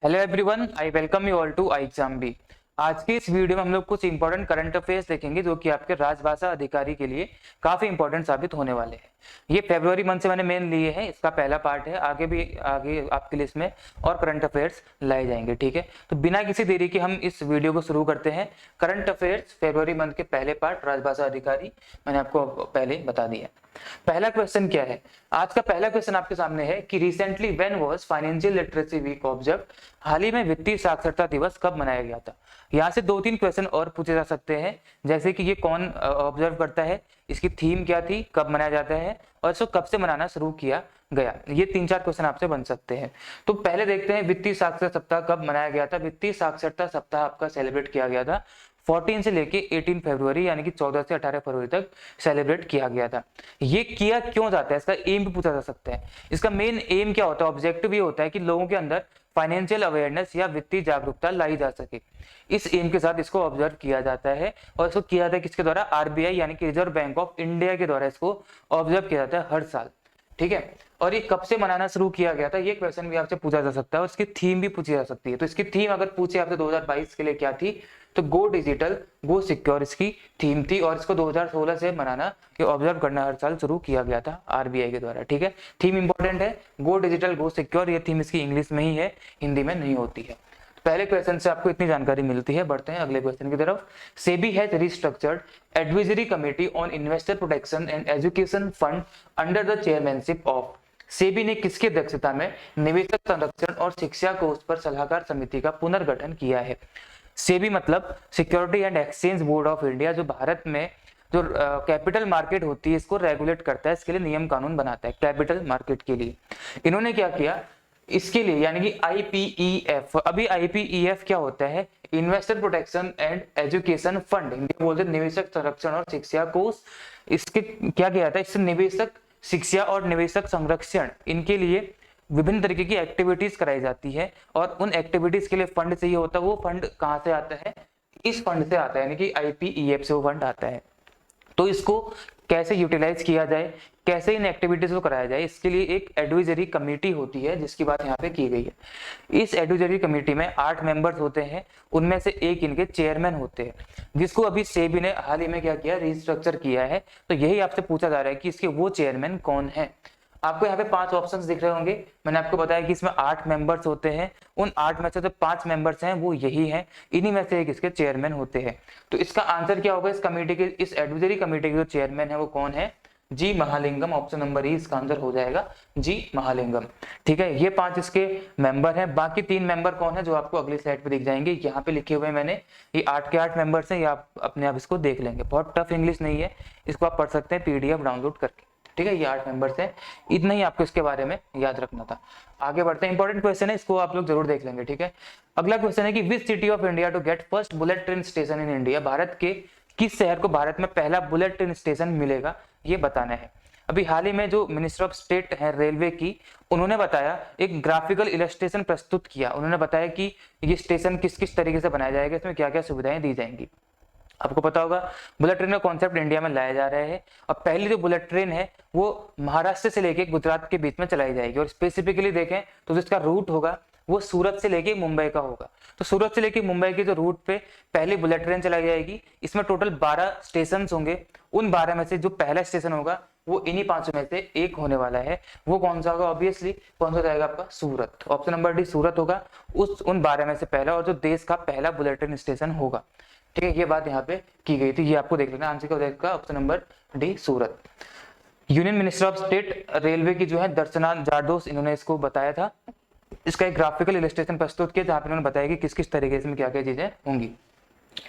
Hello everyone, I welcome you all to I exam B. आज के इस video में हम लोग कुछ इंपॉर्टेंट करंट अफेयर्स देखेंगे जो कि आपके राजभाषा अधिकारी के लिए काफी इंपॉर्टेंट साबित होने वाले हैं। ये फरवरी मंथ से मैंने मेन लिए हैं, इसका पहला पार्ट है। आगे आपके लिए इसमें और करंट अफेयर्स लाए जाएंगे। ठीक है, तो बिना किसी देरी के हम इस वीडियो को शुरू करते हैं। करंट अफेयर्स फरवरी मंथ के पहले पार्ट राजभाषा अधिकारी मैंने आपको पहले बता दिया। पहला क्वेश्चन क्या है? आज का पहला क्वेश्चन आपके सामने है कि recently when was financial literacy week observe? हाल ही में वित्तीय साक्षरता दिवस कब मनाया गया था? यहाँ से 2-3 क्वेश्चन और पूछे जा सकते हैं, जैसे कि ये कौन ऑब्जर्व करता है, इसकी थीम क्या थी, कब मनाया जाता है और इसको कब से मनाना शुरू किया गया। ये 3-4 क्वेश्चन आपसे बन सकते हैं। तो पहले देखते हैं वित्तीय साक्षरता सप्ताह कब मनाया गया था। वित्तीय साक्षरता सप्ताह आपका सेलिब्रेट किया गया था 14 से लेके 18 फरवरी यानी कि 14 से 18 फरवरी तक सेलिब्रेट किया गया था। ये किया क्यों जाता है, इसका एम भी पूछा जा सकता है। इसका मेन एम क्या होता है, ऑब्जेक्टिव ये होता है कि लोगों के अंदर फाइनेंशियल अवेयरनेस या वित्तीय जागरूकता लाई जा सके। इस एम के साथ इसको ऑब्जर्व किया जाता है और इसको किया जाता है किसके द्वारा? आरबीआई यानी कि रिजर्व बैंक ऑफ इंडिया के द्वारा इसको ऑब्जर्व किया जाता है हर साल। ठीक है, और ये कब से मनाना शुरू किया गया था, ये क्वेश्चन भी आपसे पूछा जा सकता है और इसकी थीम भी पूछी जा सकती है। तो इसकी थीम अगर पूछे आपसे 2022 के लिए क्या थी, तो गो डिजिटल गो सिक्योर इसकी थीम थी और इसको 2016 से मनाना कि ऑब्जर्व करना हर साल शुरू किया गया था आरबीआई के द्वारा। ठीक है, थीम इंपॉर्टेंट है, गो डिजिटल गो सिक्योर। ये थीम इसकी इंग्लिश में ही है, हिंदी में नहीं होती है। पहले क्वेश्चन से आपको इतनी जानकारी मिलती है। बढ़ते हैं अगले क्वेश्चन की तरफ। SEBI has restructured advisory committee on investor protection and education fund under the chairmanship of. SEBI ने किसकी अध्यक्षता में निवेशक संरक्षण और शिक्षा कोष पर सलाहकार समिति का पुनर्गठन किया है? सेबी मतलब security and exchange board of India, जो भारत में जो कैपिटल मार्केट होती है इसको रेगुलेट करता है, इसके लिए नियम कानून बनाता है कैपिटल मार्केट के लिए। इन्होंने क्या किया इसके लिए, यानी कि आईपीईएफ। अभी आईपीईएफ क्या होता है? Investor protection and education fund, Hindi में बोलते निवेशक संरक्षण और शिक्षा कोष। इसके क्या किया था, इससे निवेशक शिक्षा और निवेशक संरक्षण इनके लिए विभिन्न तरीके की एक्टिविटीज कराई जाती है और उन एक्टिविटीज के लिए फंड चाहिए होता है। वो फंड कहां से आता है? इस फंड से आता है, यानी कि आईपीईएफ से वो फंड आता है। तो इसको कैसे यूटिलाइज किया जाए, कैसे इन एक्टिविटीज को कराया जाए, इसके लिए एक एडवाइजरी कमेटी होती है जिसकी बात यहाँ पे की गई है। इस एडवाइजरी कमेटी में 8 मेंबर्स होते हैं, उनमें से एक इनके चेयरमैन होते हैं, जिसको अभी सेबी ने हाल ही में क्या किया, रिस्ट्रक्चर किया है। तो यही आपसे पूछा जा रहा है कि इसके वो चेयरमैन कौन है। आपको यहाँ पे 5 ऑप्शंस दिख रहे होंगे। मैंने आपको बताया कि इसमें 8 मेंबर्स होते हैं, उन 8 में से जो 5 मेंबर्स हैं वो यही हैं, इन्हीं में से एक इसके चेयरमैन होते हैं। तो इसका आंसर क्या होगा? इस कमेटी के, इस एडवाइजरी कमेटी के जो चेयरमैन है वो कौन है? जी महालिंगम। ऑप्शन नंबर ई इसका आंसर हो जाएगा, जी महालिंगम। ठीक है, ये 5 इसके मेंबर हैं। बाकी 3 मेंबर कौन है जो आपको अगली स्लाइड पे दिख जाएंगे, यहाँ पे लिखे हुए हैं मैंने। ये 8 के 8 मेंबर्स हैं, ये आप अपने आप इसको देख लेंगे। बहुत टफ इंग्लिश नहीं है, इसको आप पढ़ सकते हैं पीडीएफ डाउनलोड करके। ठीक है, ये 8 मेंबर्स हैं। इतना ही आपको इसके बारे में याद रखना था। आगे बढ़ते हैं, इंपॉर्टेंट क्वेश्चन है, इसको आप लोग जरूर देख लेंगे। ठीक है, अगला क्वेश्चन है कि which city of India to get first bullet train station in India? Bharat के किस शहर को भारत में पहला बुलेट ट्रेन स्टेशन मिलेगा, ये बताना है। अभी हाल ही में जो मिनिस्टर ऑफ स्टेट है रेलवे की, उन्होंने बताया, एक ग्राफिकल इलस्ट्रेशन प्रस्तुत किया। उन्होंने बताया कि ये स्टेशन किस किस तरीके से बनाया जाएगा, इसमें क्या क्या सुविधाएं दी जाएंगी। आपको पता होगा बुलेट ट्रेन का कॉन्सेप्ट इंडिया में लाया जा रहा है और पहली जो बुलेट ट्रेन है वो महाराष्ट्र से लेके गुजरात के बीच में चलाई जाएगी और स्पेसिफिकली देखें तो जिसका रूट होगा वो सूरत से लेके मुंबई का होगा। तो सूरत से लेके मुंबई के जो रूट पे पहली बुलेट ट्रेन चलाई जाएगी, इसमें टोटल 12 स्टेशन होंगे। उन 12 में से जो पहला स्टेशन होगा वो इन्हीं 5 में से एक होने वाला है। वो कौन सा होगा? ऑब्वियसली कौन सा जाएगा आपका? सूरत। ऑप्शन नंबर डी सूरत होगा उन 12 में से पहला और जो देश का पहला बुलेट ट्रेन स्टेशन होगा। ठीक है, ये बात यहाँ पे की गई थी, ये आपको देख लेना। आंसर क्या हो जाएगा? Option number D Surat. Union minister of state railway की जो है दर्शना जारदोस, इन्होंने इसको बताया था। इसका एक ग्राफिकल इलस्ट्रेशन प्रस्तुत किया जहाँ पे इन्होंने बताया कि किस किस तरीके से क्या क्या चीजें होंगी।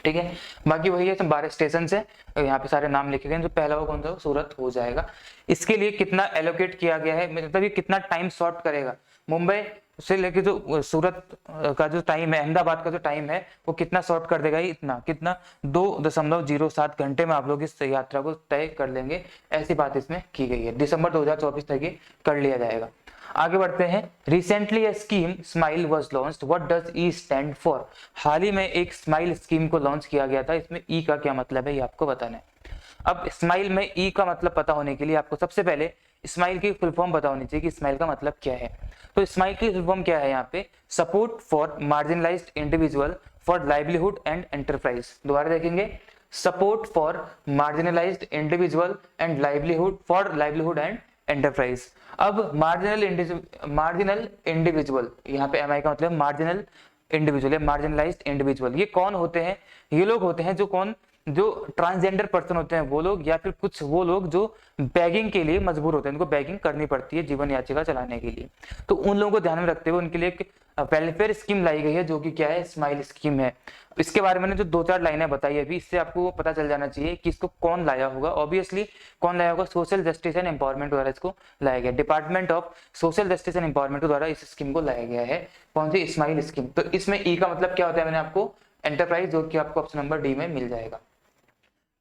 ठीक है, बाकी वही है, 12 स्टेशन है, यहाँ पे सारे नाम लिखे गए। जो पहला वो कौन सा? सूरत हो जाएगा। इसके लिए कितना एलोकेट किया गया है, मतलब ये कितना टाइम शॉर्ट करेगा? मुंबई से लेके जो सूरत का जो टाइम है, अहमदाबाद का जो टाइम है, वो कितना शॉर्ट कर देगा? इतना कितना 2.07 घंटे में आप लोग इस यात्रा को तय कर लेंगे, ऐसी बात इसमें की गई है। दिसंबर 2024 तक कर लिया जाएगा। आगे बढ़ते हैं। Recently a scheme SMILE was launched, what does E stand for? हाल ही में एक स्माइल स्कीम को लॉन्च किया गया था, इसमें ई का क्या मतलब है ये आपको बताना है। अब स्माइल में ई का मतलब पता होने के लिए आपको सबसे पहले स्माइल की फुल फॉर्म पता होनी चाहिए कि स्माइल का मतलब क्या है। तो स्माइल की फुल फॉर्म क्या है यहाँ पे, support for marginalised individual for livelihood and enterprise. दोबारा देखेंगे, support for marginalised individual and livelihood for livelihood and enterprise. अब मार्जिनल इंडिविजुअल, यहाँ पे एमआई का मतलब मार्जिनल इंडिविजुअल है, मार्जिनलाइज्ड इंडिविजुअल। ये कौन होते हैं, ये लोग होते हैं जो ट्रांसजेंडर पर्सन होते हैं वो लोग, या फिर कुछ वो लोग जो बैगिंग के लिए मजबूर होते हैं, उनको बैगिंग करनी पड़ती है जीवन याचिका चलाने के लिए। तो उन लोगों को ध्यान में रखते हुए उनके लिए एक वेलफेयर स्कीम लाई गई है, जो कि क्या है, स्माइल स्कीम है। इसके बारे में जो 2-4 लाइनें बताई अभी, इससे आपको पता चल जाना चाहिए कि इसको कौन लाया होगा। ऑब्वियसली कौन लाया होगा, सोशल जस्टिस एंड एम्पावरमेंट द्वारा इसको लाया गया, department of social justice and empowerment द्वारा इस स्कीम को लाया गया है। कौन सी, स्माइल स्कीम। तो इसमें ई का मतलब क्या होता है, मैंने आपको एंटरप्राइज, जो कि आपको ऑप्शन नंबर डी में मिल जाएगा।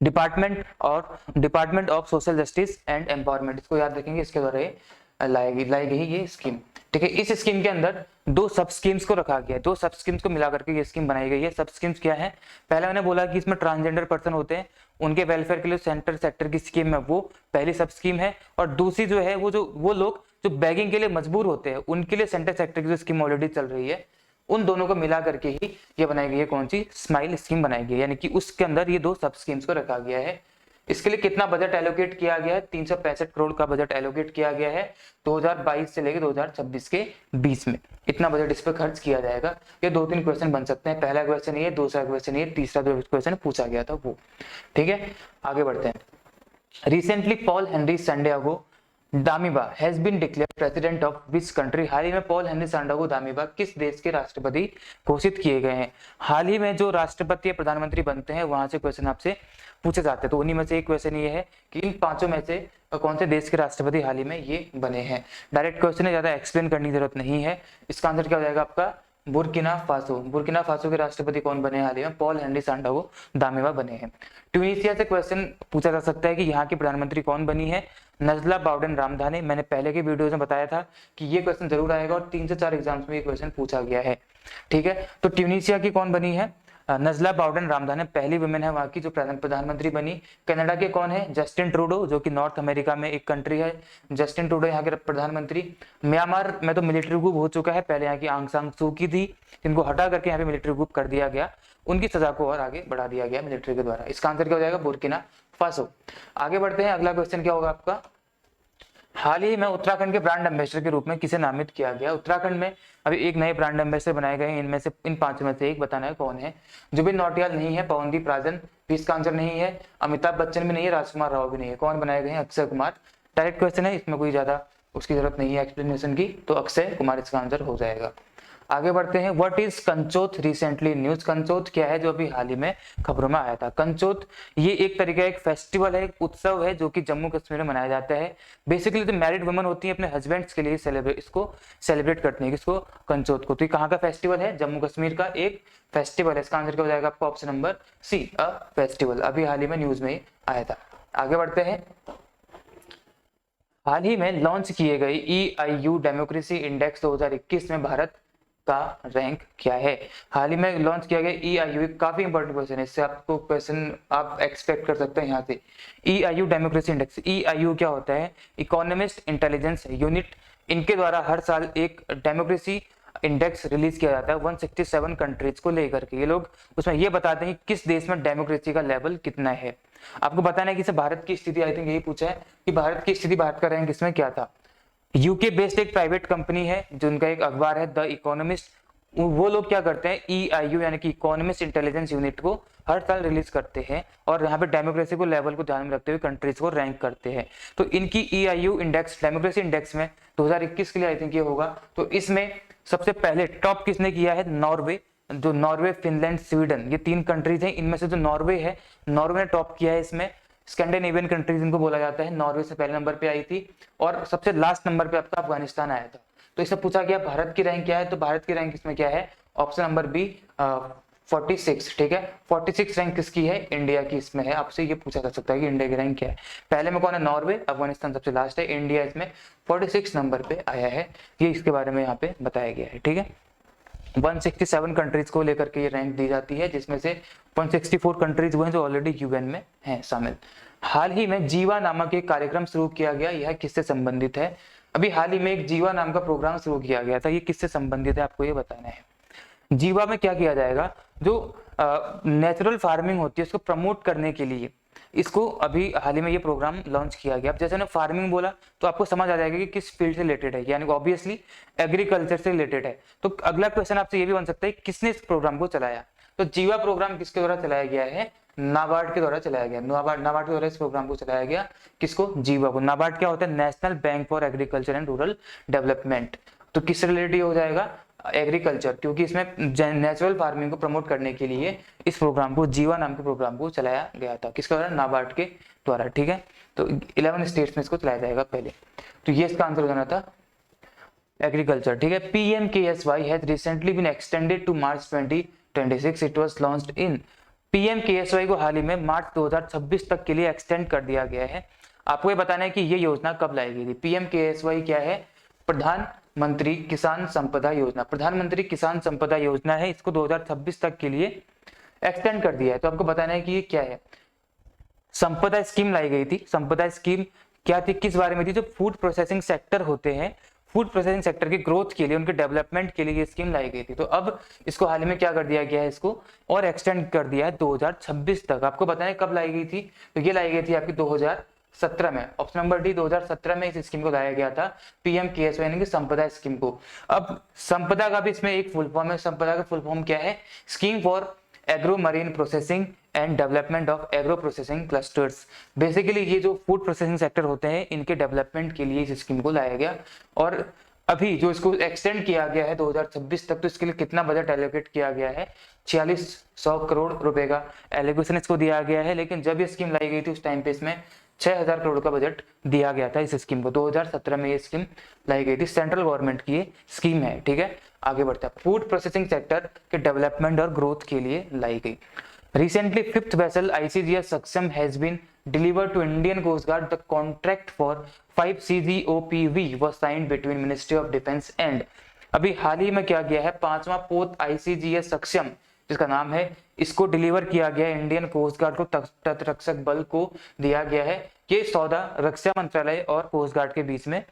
Department of social justice and empowerment, इसको याद रखेंगे, इसके द्वारा लाई गई ये स्कीम। ठीक है, इस स्कीम के अंदर 2 सब स्कीम्स को रखा गया है, 2 सब स्कीम्स को मिलाकर के ये स्कीम बनाई गई है। सब स्कीम्स क्या है, पहले मैंने बोला कि इसमें ट्रांसजेंडर पर्सन होते हैं, उनके वेलफेयर के लिए सेंटर सेक्टर की स्कीम है, वो पहली सब स्कीम है। और दूसरी जो है वो लोग जो बैगिंग के लिए मजबूर होते हैं, उनके लिए सेंटर सेक्टर की जो स्कीम ऑलरेडी चल रही है, उन दोनों को मिला करके ही ये बनाई गई है, कौन सी, स्माइल स्कीम बनाई गई है। यानी कि उसके अंदर ये 2 सब स्कीम्स को रखा गया है। इसके लिए कितना बजट एलोकेट किया गया है, 365 करोड़ का बजट एलोकेट किया गया है 2022 से लेकर 2026 के बीच में। इतना बजट इस पर खर्च किया जाएगा। ये 2-3 क्वेश्चन बन सकते हैं, पहला क्वेश्चन ये, दूसरा क्वेश्चन ये, तीसरा जो क्वेश्चन पूछा गया था वो। ठीक है, आगे बढ़ते हैं। Recently Paul Henri Sandaogo Damiba has been declared president of which country. हाल ही में पॉल हेनरी सैंटियागो दामिबा किस देश के राष्ट्रपति घोषित किए गए हैं। हाल ही में जो राष्ट्रपति या प्रधानमंत्री बनते हैं वहां से क्वेश्चन आपसे पूछे जाते हैं, तो उन्हीं में से एक क्वेश्चन ये है कि इन 5 में से कौन से देश के राष्ट्रपति हाल ही में ये बने हैं। डायरेक्ट क्वेश्चन है, ज्यादा एक्सप्लेन करने की जरूरत नहीं है। इसका आंसर क्या हो जाएगा आपका, बुर्किना फासो। बुर्किना फासो के राष्ट्रपति कौन बने हाल ही में, पॉल हेनरी सैंटियागो दामिबा बने हैं। ट्यूनीशिया से क्वेश्चन पूछा जा सकता है कि यहाँ की प्रधानमंत्री कौन बनी है, नजला बाउडेन रामधाने। मैंने पहले के वीडियोस में बताया था कि ये क्वेश्चन जरूर आएगा और 3 से 4 एग्जाम्स में ये क्वेश्चन पूछा गया है। ठीक है, तो ट्यूनीशिया की कौन बनी है, नजला बाउडेन रामधाने, पहली वुमेन है वहां की जो प्रधानमंत्री बनी। कनाडा के कौन है, जस्टिन ट्रूडो, जो कि नॉर्थ अमेरिका में एक कंट्री है, जस्टिन ट्रूडो यहाँ के प्रधानमंत्री। म्यांमार में तो मिलिट्री कूप हो चुका है, पहले यहाँ की आंग सान सू की थी, जिनको हटा करके यहाँ पे मिलिट्री कूप कर दिया गया, उनकी सजा को और आगे बढ़ा दिया गया मिलिट्री के द्वारा। इसका आंसर क्या हो जाएगा, बुर्किना फासो। आगे बढ़ते हैं, अगला क्वेश्चन क्या होगा आपका, हाल ही में उत्तराखंड के ब्रांड एम्बेसडर के रूप में किसे नामित किया गया। उत्तराखंड में अभी एक नए ब्रांड एम्बेसडर बनाए गए हैं, इनमें से इन 5 में से एक बताना है कौन है। जुबिन नौटियाल नहीं है, पवनदीप राजन भी इसका आंसर नहीं है, अमिताभ बच्चन भी नहीं है, राजकुमार राव भी नहीं है। कौन बनाए गए हैं, अक्षय कुमार। डायरेक्ट क्वेश्चन है, इसमें कोई ज्यादा उसकी जरूरत नहीं है एक्सप्लेनेशन की, तो अक्षय कुमार इसका आंसर हो जाएगा। आगे बढ़ते हैं, व्हाट इज कंचोथ रिसेंटली न्यूज। कंचोथ क्या है, जो अभी हाल ही में खबरों में आया था। कंचोथ ये एक तरीका एक फेस्टिवल है, एक उत्सव है, जो कि जम्मू कश्मीर में मनाया जाता है। बेसिकली जो मैरिड वुमेन होती है अपने हस्बैंड्स के लिए इसको सेलिब्रेट करते हैं, किसको, कंचोथ को। तो कहाँ का फेस्टिवल है, जम्मू कश्मीर का एक फेस्टिवल है। इसका आंसर क्या हो जाएगा आपका, option number C, a festival. अभी हाल ही में न्यूज में आया था। आगे बढ़ते हैं, हाल ही में लॉन्च किए गए EIU डेमोक्रेसी इंडेक्स 2021 में भारत का रैंक क्या है। हाल ही में लॉन्च किया गया EIU, काफी इंपॉर्टेंट क्वेश्चन है, इससे आपको क्वेश्चन आप एक्सपेक्ट कर सकते हैं यहाँ से। EIU डेमोक्रेसी इंडेक्स, EIU क्या होता है, इकोनॉमिस्ट इंटेलिजेंस यूनिट, इनके द्वारा हर साल एक डेमोक्रेसी इंडेक्स रिलीज किया जाता है 167 कंट्रीज को लेकर के। ये लोग उसमें ये बताते हैं कि किस देश में डेमोक्रेसी का लेवल कितना है। आपको बताना है कि भारत की स्थिति, आई थिंक यही पूछा है कि भारत की स्थिति, भारत का रैंक इसमें क्या था। यूके बेस्ड एक प्राइवेट कंपनी है जिनका एक अखबार है द इकोनॉमिस्ट, वो लोग क्या करते हैं, EIU यानी कि इकोनॉमिस्ट इंटेलिजेंस यूनिट को हर साल रिलीज करते हैं और यहाँ पे डेमोक्रेसी को लेवल को ध्यान में रखते हुए कंट्रीज को रैंक करते हैं। तो इनकी EIU इंडेक्स, डेमोक्रेसी इंडेक्स में 2021 के लिए आई थिंक ये होगा। तो इसमें सबसे पहले टॉप किसने किया है, नॉर्वे। जो नॉर्वे, फिनलैंड, स्वीडन, ये 3 कंट्रीज हैं, इनमें से जो नॉर्वे है, नॉर्वे ने टॉप किया है इसमें। स्कैंडिनेवियन कंट्रीज इनको बोला जाता है, नॉर्वे से पहले नंबर पे आई थी और सबसे लास्ट नंबर पे आपका अफगानिस्तान आया था। तो इससे पूछा गया भारत की रैंक क्या है, तो भारत की रैंक इसमें क्या है, ऑप्शन नंबर बी 46। ठीक है, 46 रैंक किसकी है, इंडिया की इसमें है। आपसे ये पूछा जा सकता है कि इंडिया की रैंक क्या है। पहले में कौन है, नॉर्वे, अफगानिस्तान सबसे लास्ट है, इंडिया इसमें 46 नंबर पे आया है। ये इसके बारे में यहाँ पे बताया गया है। ठीक है, 167 कंट्रीज को लेकर के ये रैंक दी जाती है, जिसमें से 164 कंट्रीज वो हैं जो ऑलरेडी यूएन में हैं शामिल। हाल ही में जीवा नामक एक कार्यक्रम शुरू किया गया, यह किससे संबंधित है? अभी हाल ही में एक जीवा नाम का प्रोग्राम शुरू किया गया था, ये किससे संबंधित है आपको ये बताना है। जीवा में क्या किया जाएगा, जो नेचुरल फार्मिंग होती है उसको प्रमोट करने के लिए इसको अभी हाल ही में ये प्रोग्राम लॉन्च किया गया। अब जैसे ना फार्मिंग बोला तो आपको समझ आ जाएगा कि किस फील्ड से रिलेटेड है, यानी ऑब्वियसली एग्रीकल्चर से रिलेटेड है। तो अगला क्वेश्चन आपसे ये भी बन सकता है किसने इस प्रोग्राम को चलाया। तो जीवा प्रोग्राम किसके द्वारा चलाया गया है? नाबार्ड के द्वारा चलाया गया। नाबार्ड के द्वारा इस प्रोग्राम को चलाया गया। किसको? जीवा को। नाबार्ड क्या होता है? National bank for agriculture and rural development. तो किससे रिलेटेड हो जाएगा? एग्रीकल्चर, क्योंकि इसमें नेचुरल फार्मिंग को प्रमोट करने के लिए इस प्रोग्राम को, जीवा नाम के प्रोग्राम को चलाया गया था। किसके द्वारा? नाबार्ड के द्वारा। ठीक है, तो 11 स्टेट्स में इसको चलाया जाएगा पहले। तो ये इसका आंसर हो जाना था एग्रीकल्चर। ठीक है, PMKSY has recently been extended to March 2026। It was launched in. PMKSY को हाल ही में मार्च 2026 तक के लिए एक्सटेंड कर दिया गया है। आपको ये बताना है कि ये योजना कब लाई गई थी। PMKSY क्या है? प्रधानमंत्री किसान संपदा योजना। प्रधानमंत्री किसान संपदा योजना है, इसको 2026 तक के लिए एक्सटेंड कर दिया है। तो आपको बताना है कि ये क्या है। संपदा स्कीम लाई गई थी। संपदा स्कीम क्या थी, किस बारे में थी? जो फूड प्रोसेसिंग सेक्टर होते हैं, फूड प्रोसेसिंग सेक्टर की ग्रोथ के लिए, उनके डेवलपमेंट के लिए ये स्कीम लाई गई थी। तो अब इसको हाल ही में क्या कर दिया गया है, इसको और एक्सटेंड कर दिया है 2026 तक। आपको बताना है कब लाई गई थी। तो ये लाई गई थी आपकी 2017 में। ऑप्शन नंबर डी, 2017 में इस स्कीम को लाया गया था, PMKSY यानी कि संपदा स्कीम को। अब संपदा का भी इसमें एक फुल फॉर्म है। संपदा का फुल फॉर्म क्या है? Scheme for agro marine processing and development of agro processing clusters. Basically ये जो फूड प्रोसेसिंग सेक्टर होते हैं, इनके डेवलपमेंट के लिए इस स्कीम को लाया गया। और अभी जो इसको एक्सटेंड किया गया है 2026 तक, तो इसके लिए कितना बजट एलोकेट किया गया है? 4600 करोड़ रुपए का एलोकेशन इसको दिया गया है। लेकिन जब ये स्कीम लाई गई थी उस टाइम पे इसमें 6000 करोड़ का बजट दिया गया था इस स्कीम को। 2017 में ये स्कीम लाई गई थी। सेंट्रल गवर्नमेंट की ये स्कीम है। ठीक है, आगे बढ़ता है। फूड प्रोसेसिंग सेक्टर के डेवलपमेंट और ग्रोथ के लिए लाई गई। Recently, fifth vessel ICGS Saksam has been delivered to Indian Coast Guard. The contract for 5 CGOPV was signed between Ministry of Defence and अभी हाल ही में क्या गया है, 5वां पोत ICGS सक्षम जिसका नाम है, इसको डिलीवर किया गया है इंडियन कोस्ट गार्ड को, तटरक्षक बल को दिया गया है। ये सौदा रक्षा मंत्रालय और कोस्ट गार्ड के बीच में,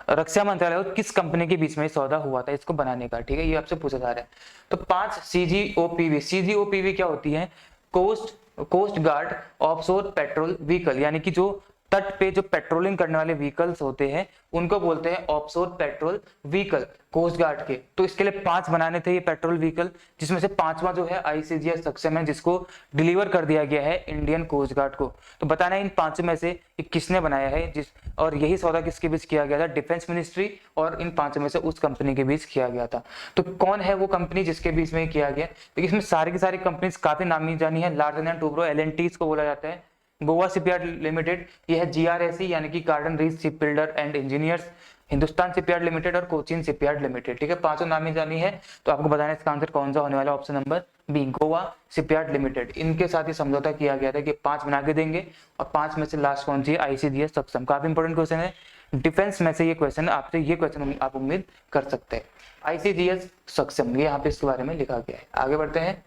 रक्षा मंत्रालय और किस कंपनी के बीच में सौदा हुआ था इसको बनाने का। ठीक है, ये आपसे पूछा जा रहा है। तो 5 CGOPV क्या होती है? Coast guard offshore patrol vehicle, यानी कि जो तट पे जो पेट्रोलिंग करने वाले व्हीकल्स होते हैं उनको बोलते हैं offshore patrol vehicle coast guard के। तो इसके लिए 5 बनाने थे ये पेट्रोल व्हीकल, जिसमें से 5वां जो है ICGS सक्षम है, जिसको डिलीवर कर दिया गया है इंडियन कोस्ट गार्ड को। तो बताना है इन 5 में से किसने बनाया है, और यही सौदा किसके बीच किया गया था? डिफेंस मिनिस्ट्री और इन 5 में से उस कंपनी के बीच किया गया था। तो कौन है वो कंपनी जिसके बीच में किया गया? देखिए इसमें सारी की सारी कंपनीज काफी नामी जानी है। लार्सन एंड टुब्रो, LNT इसको बोला जाता है। गोवा शिपयार्ड लिमिटेड, ये है GRSE यानी कि garden reach ship builder and engineers. Hindustan shipyard limited और कोचीन शिपयार्ड लिमिटेड। ठीक है, 5 नामी जानी है। तो आपको बताना है इसका आंसर कौन सा होने वाला है। Option number B, Goa shipyard limited. इनके साथ ही समझौता किया गया था कि 5 बना के देंगे, और 5 में से लास्ट कौन सी है? ICGS सक्षम। काफी इंपोर्टेंट क्वेश्चन है, डिफेंस में से ये क्वेश्चन आपसे, ये क्वेश्चन आप उम्मीद कर सकते हैं। ICGS सक्षम, ये यहाँ पे इसके बारे में लिखा गया है। आगे बढ़ते हैं।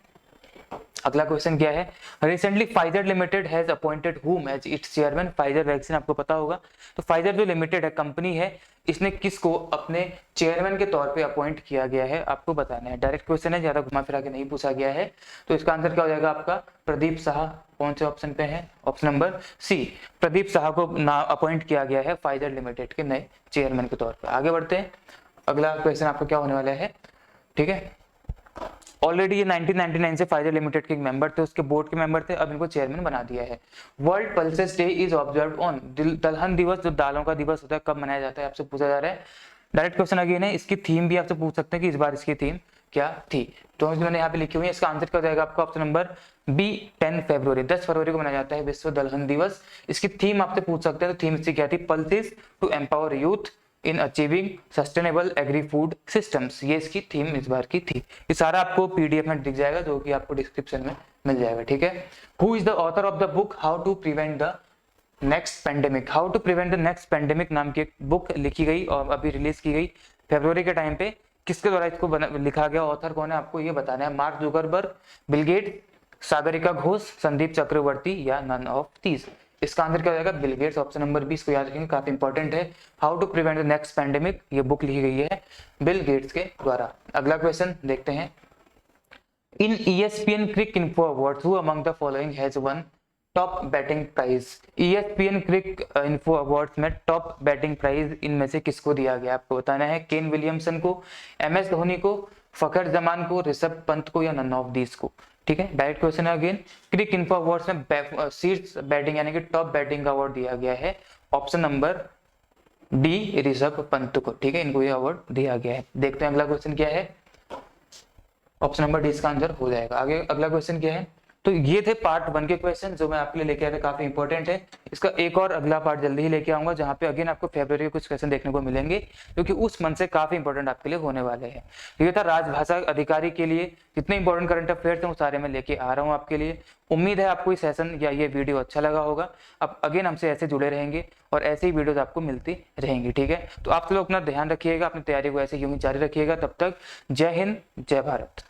अगला क्वेश्चन क्या है? Recently Pfizer limited has appointed whom as its chairman. Pfizer vaccine आपको पता होगा। तो फाइजर जो लिमिटेड है कंपनी है, इसने किसको अपने चेयरमैन के तौर पे अपॉइंट किया गया है, आपको बताना है। डायरेक्ट क्वेश्चन है, ज्यादा घुमा फिरा के नहीं पूछा गया है। तो इसका आंसर क्या हो जाएगा आपका? प्रदीप साहा। कौन से ऑप्शन पे है? Option number C, Pradeep Saha को अपॉइंट किया गया है फाइजर लिमिटेड के नए चेयरमैन के तौर पर। आगे बढ़ते हैं। अगला क्वेश्चन आपका क्या होने वाला है? ठीक है, ऑलरेडी ये 1999 से फाइजर लिमिटेड के एक मेंबर थे, उसके बोर्ड के मेंबर थे, अब इनको चेयरमैन बना दिया है। World pulses day is observed on, दलहन दिवस जो दालों का दिवस होता है कब मनाया जाता है, आपसे पूछा जा रहा है। डायरेक्ट क्वेश्चन अगेन है। इसकी थीम भी आपसे पूछ सकते हैं कि इस बार इसकी थीम क्या थी। तो मैंने यहाँ पे लिखी हुई है, इसका आंसर क्या हो जाएगा आपका? ऑप्शन नंबर बी, 10 फरवरी, 10 फरवरी को मनाया जाता है विश्व दलहन दिवस। इसकी थीम आपसे पूछ सकते हैं, तो थीम इसकी क्या थी? Pulses to empower youth in achieving sustainable agri food systems. ये इसकी थीम इस बार की थी। ये सारा आपको PDF में दिख जाएगा, जो कि आपको डिस्क्रिप्शन में मिल जाएगा। ठीक है, who is the author of the book how to prevent the next pandemic? How to prevent the next pandemic नाम की एक बुक लिखी गई और अभी रिलीज की गई फरवरी के टाइम पे। किसके द्वारा इसको लिखा गया, ऑथर कौन है, आपको ये बताना है। Mark Zuckerberg, Bill Gate, Sagarika Ghose, Sandeep Chakraborty या नन ऑफ दीज। इसका आंसर क्या हो जाएगा, बिल गेट्स। ऑप्शन नंबर 20 को याद रखेंगे, काफी इंपॉर्टेंट है। How to prevent the next pandemic, ये बुक लिखी गई है बिल गेट्स के द्वारा। अगला क्वेश्चन देखते हैं। In ESPN Cricinfo awards who among the following has won top batting prize. ESPN Cricinfo awards में टॉप बैटिंग प्राइज इनमें से किसको दिया गया, आपको बताना है। केन विलियमसन को, MS धोनी को, फखर जमान को, ऋषभ पंत को या नन ऑफ दीज को। ठीक है, डायरेक्ट क्वेश्चन है अगेन। क्रिक इन्फो अवार्ड्स में शीर्ष बैटिंग यानी कि टॉप बैटिंग का अवार्ड दिया गया है option number D, Rishabh Pant को। ठीक है, इनको ये अवार्ड दिया गया है। देखते हैं अगला क्वेश्चन क्या है, ऑप्शन नंबर डी इसका आंसर हो जाएगा। आगे अगला क्वेश्चन क्या है, तो ये थे पार्ट 1 के क्वेश्चन जो मैं आपके लिए लेके आया था, काफी इंपॉर्टेंट है। इसका एक और अगला पार्ट जल्दी ही लेके आऊंगा जहां पे अगेन आपको फरवरी के कुछ क्वेश्चन देखने को मिलेंगे क्योंकि उस मंथ से काफी इंपॉर्टेंट आपके लिए होने वाले हैं। ये था राजभाषा अधिकारी के लिए जितने इंपॉर्टेंट करंट अफेयर्स हैं वो सारे मैं लेके आ रहा हूँ आपके लिए। उम्मीद है आपको ये सेशन या ये वीडियो अच्छा लगा होगा। अब अगेन हमसे ऐसे जुड़े रहेंगे और ऐसे ही वीडियोस आपको मिलती रहेंगी। ठीक है, तो आप लोग अपना ध्यान रखिएगा, अपनी तैयारी को ऐसे यूं ही जारी रखिएगा। तब तक जय हिंद, जय भारत।